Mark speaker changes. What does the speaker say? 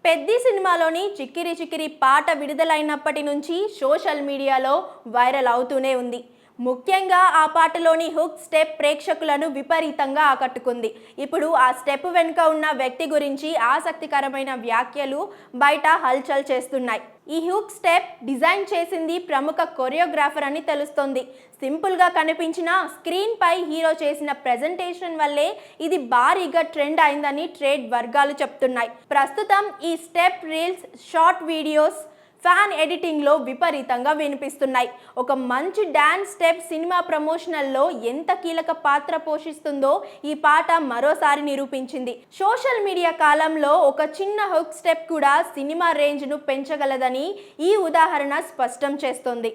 Speaker 1: పెద్ది సినిమాలోని చిక్కిరి చిక్కిరి పాట విడుదలైనప్పటి నుంచి సోషల్ మీడియాలో వైరల్ అవుతూనే ఉంది. ముఖ్యంగా ఆ పాటలోని హుక్ స్టెప్ ప్రేక్షకులను విపరీతంగా ఆకట్టుకుంది. ఇప్పుడు ఆ స్టెప్ వెనుక ఉన్న వ్యక్తి గురించి ఆసక్తికరమైన వ్యాఖ్యలు బయట హల్చల్ చేస్తున్నాయి. ఈ హుక్ స్టెప్ డిజైన్ చేసింది ప్రముఖ కొరియోగ్రాఫర్ అని తెలుస్తోంది. సింపుల్గా కనిపించిన స్క్రీన్ పై హీరో చేసిన ప్రెజెంటేషన్ వల్లే ఇది భారీగా ట్రెండ్ అయిందని ట్రేడ్ వర్గాలు చెప్తున్నాయి. ప్రస్తుతం ఈ step reels, short videos, fan ఎడిటింగ్లో విపరీతంగా వినిపిస్తున్నాయి. ఒక మంచి డాన్స్ స్టెప్ సినిమా ప్రమోషనల్లో ఎంత కీలక పాత్ర పోషిస్తుందో ఈ పాట మరోసారి నిరూపించింది. సోషల్ మీడియా కాలంలో ఒక చిన్న హుక్ స్టెప్ కూడా సినిమా రేంజ్ను పెంచగలదని ఈ ఉదాహరణ స్పష్టం చేస్తోంది.